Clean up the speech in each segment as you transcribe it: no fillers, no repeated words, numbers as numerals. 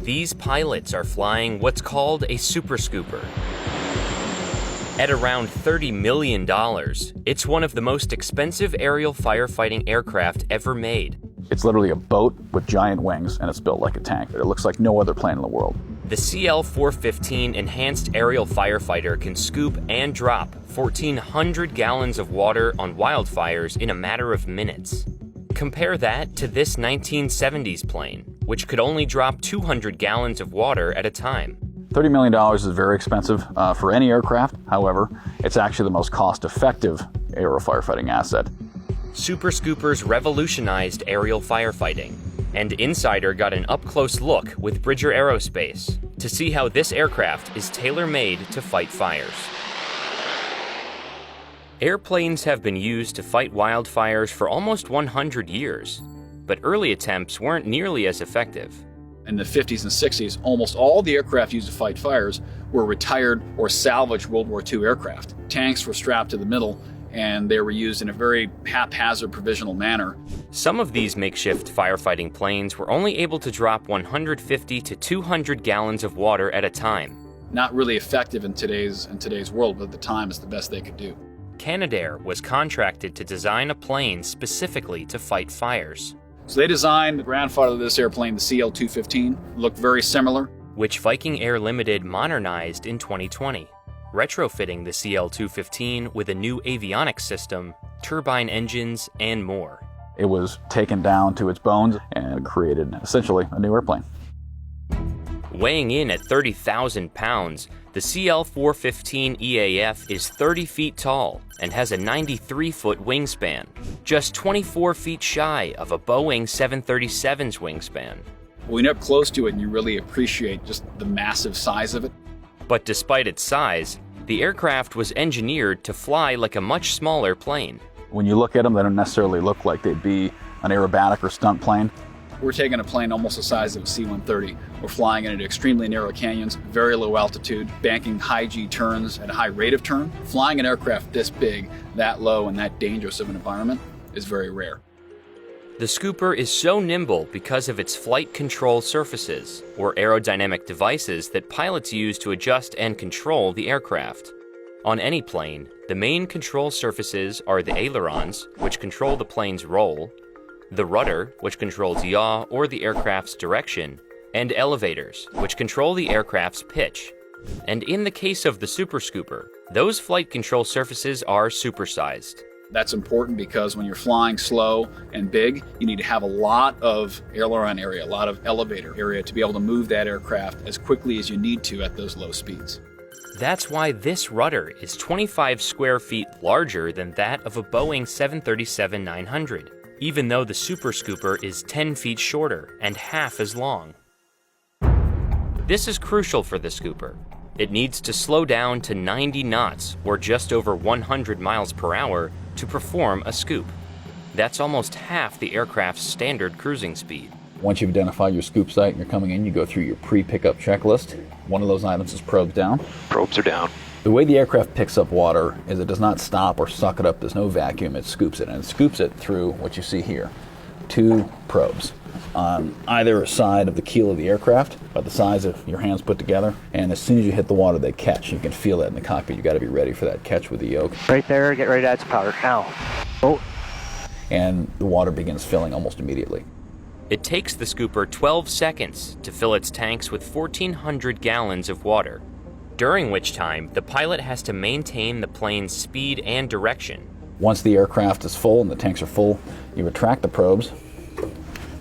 These pilots are flying what's called a super scooper. At around $30 million, it's one of the most expensive aerial firefighting aircraft ever made. It's literally a boat with giant wings, and it's built like a tank. It looks like no other plane in the world. The CL415 Enhanced Aerial Firefighter can scoop and drop 1,400 gallons of water on wildfires in a matter of minutes. Compare that to this 1970s plane, which could only drop 200 gallons of water at a time. $30 million is very expensive for any aircraft. However, it's actually the most cost-effective aerial firefighting asset. Super Scoopers revolutionized aerial firefighting, and Insider got an up-close look with Bridger Aerospace to see how this aircraft is tailor-made to fight fires. Airplanes have been used to fight wildfires for almost 100 years, but early attempts weren't nearly as effective. In the 50s and 60s, almost all the aircraft used to fight fires were retired or salvaged World War II aircraft. Tanks were strapped to the middle, and they were used in a very haphazard, provisional manner. Some of these makeshift firefighting planes were only able to drop 150 to 200 gallons of water at a time. Not really effective in today's world, but at the time it's the best they could do. Canadair was contracted to design a plane specifically to fight fires. So they designed the grandfather of this airplane, the CL415, looked very similar. Which Viking Air Limited modernized in 2020, retrofitting the CL415 with a new avionics system, turbine engines, and more. It was taken down to its bones and created essentially a new airplane. Weighing in at 30,000 pounds, the CL415 EAF is 30 feet tall and has a 93-foot wingspan, just 24 feet shy of a Boeing 737's wingspan. When you're up close to it and you really appreciate just the massive size of it. But despite its size, the aircraft was engineered to fly like a much smaller plane. When you look at them, they don't necessarily look like they'd be an aerobatic or stunt plane. We're taking a plane almost the size of a C-130. We're flying it at extremely narrow canyons, very low altitude, banking high G turns at a high rate of turn. Flying an aircraft this big, that low, and that dangerous of an environment is very rare. The Scooper is so nimble because of its flight control surfaces, or aerodynamic devices that pilots use to adjust and control the aircraft. On any plane, the main control surfaces are the ailerons, which control the plane's roll, the rudder, which controls yaw or the aircraft's direction, and elevators, which control the aircraft's pitch. And in the case of the Super Scooper, those flight control surfaces are supersized. That's important because when you're flying slow and big, you need to have a lot of aileron area, a lot of elevator area to be able to move that aircraft as quickly as you need to at those low speeds. That's why this rudder is 25 square feet larger than that of a Boeing 737-900. Even though the Super Scooper is 10 feet shorter and half as long. This is crucial for the Scooper. It needs to slow down to 90 knots, or just over 100 miles per hour, to perform a scoop. That's almost half the aircraft's standard cruising speed. Once you've identified your scoop site and you're coming in, you go through your pre-pickup checklist. One of those items is probes down. Probes are down. The way the aircraft picks up water is it does not stop or suck it up. There's no vacuum. It scoops it, and it scoops it through what you see here. 2 probes on either side of the keel of the aircraft, about the size of your hands put together. And as soon as you hit the water, they catch. You can feel that in the cockpit. You got to be ready for that catch with the yoke. Right there, get ready to add some powder. Now. Oh. And the water begins filling almost immediately. It takes the Scooper 12 seconds to fill its tanks with 1,400 gallons of water, during which time the pilot has to maintain the plane's speed and direction. Once the aircraft is full and the tanks are full, you retract the probes.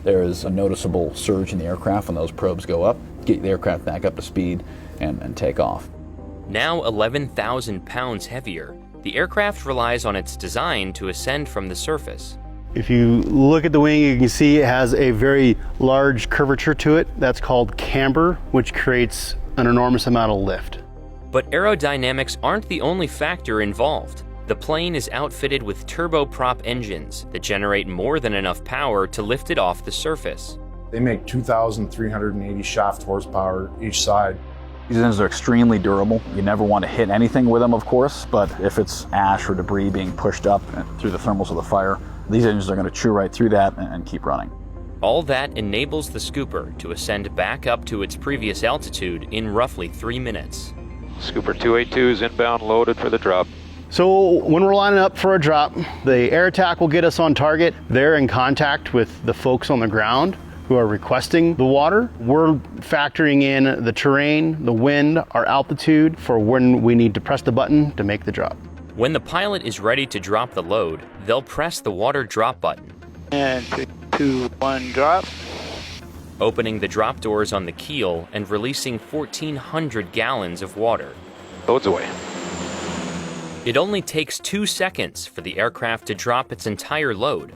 There is a noticeable surge in the aircraft when those probes go up, get the aircraft back up to speed, and take off. Now 11,000 pounds heavier, the aircraft relies on its design to ascend from the surface. If you look at the wing, you can see it has a very large curvature to it. That's called camber, which creates an enormous amount of lift. But aerodynamics aren't the only factor involved. The plane is outfitted with turboprop engines that generate more than enough power to lift it off the surface. They make 2,380 shaft horsepower each side. These engines are extremely durable. You never want to hit anything with them, of course, but if it's ash or debris being pushed up through the thermals of the fire, these engines are going to chew right through that and keep running. All that enables the scooper to ascend back up to its previous altitude in roughly 3 minutes. Scooper 282 is inbound, loaded for the drop. So when we're lining up for a drop, the air attack will get us on target. They're in contact with the folks on the ground who are requesting the water. We're factoring in the terrain, the wind, our altitude for when we need to press the button to make the drop. When the pilot is ready to drop the load, they'll press the water drop button. And 3, 2, 1, drop. Opening the drop doors on the keel and releasing 1,400 gallons of water. Loads away. It only takes 2 seconds for the aircraft to drop its entire load,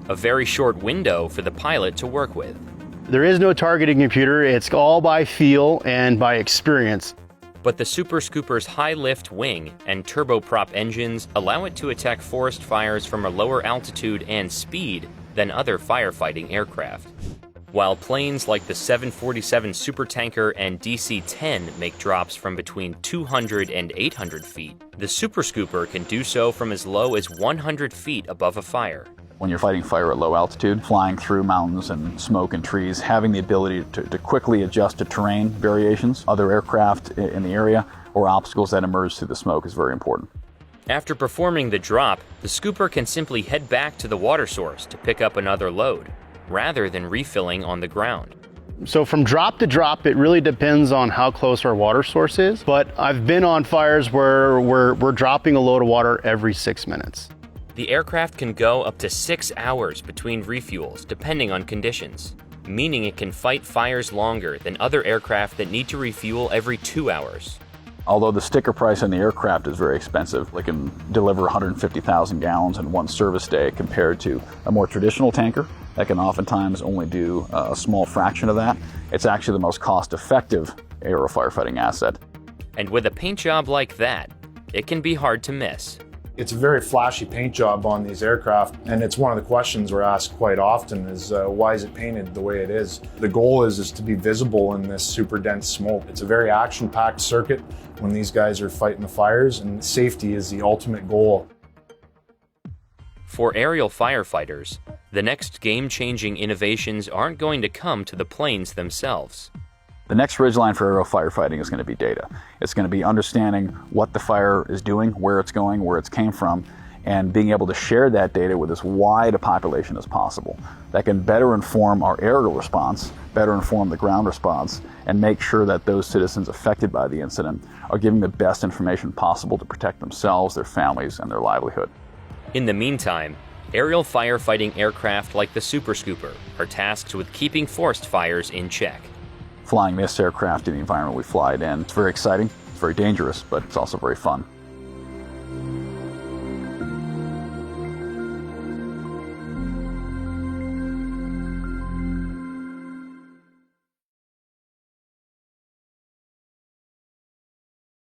a very short window for the pilot to work with. There is no targeting computer. It's all by feel and by experience. But the Super Scooper's high-lift wing and turboprop engines allow it to attack forest fires from a lower altitude and speed than other firefighting aircraft. While planes like the 747 Supertanker and DC-10 make drops from between 200 and 800 feet, the Super Scooper can do so from as low as 100 feet above a fire. When you're fighting fire at low altitude, flying through mountains and smoke and trees, having the ability to quickly adjust to terrain variations, other aircraft in the area, or obstacles that emerge through the smoke is very important. After performing the drop, the scooper can simply head back to the water source to pick up another load, rather than refilling on the ground. So from drop to drop, it really depends on how close our water source is. But I've been on fires where we're dropping a load of water every 6 minutes. The aircraft can go up to 6 hours between refuels, depending on conditions, meaning it can fight fires longer than other aircraft that need to refuel every 2 hours. Although the sticker price on the aircraft is very expensive, it can deliver 150,000 gallons in one service day compared to a more traditional tanker that can oftentimes only do a small fraction of that. It's actually the most cost-effective aerial firefighting asset. And with a paint job like that, it can be hard to miss. It's a very flashy paint job on these aircraft, and it's one of the questions we're asked quite often is why is it painted the way it is? The goal is to be visible in this super dense smoke. It's a very action-packed circuit when these guys are fighting the fires, and safety is the ultimate goal. For aerial firefighters, the next game-changing innovations aren't going to come to the planes themselves. The next ridgeline for aerial firefighting is going to be data. It's going to be understanding what the fire is doing, where it's going, where it came from, and being able to share that data with as wide a population as possible. That can better inform our aerial response, better inform the ground response, and make sure that those citizens affected by the incident are giving the best information possible to protect themselves, their families, and their livelihood. In the meantime, aerial firefighting aircraft like the Super Scooper are tasked with keeping forest fires in check. Flying this aircraft in the environment we fly it in, it's very exciting, it's very dangerous, but it's also very fun.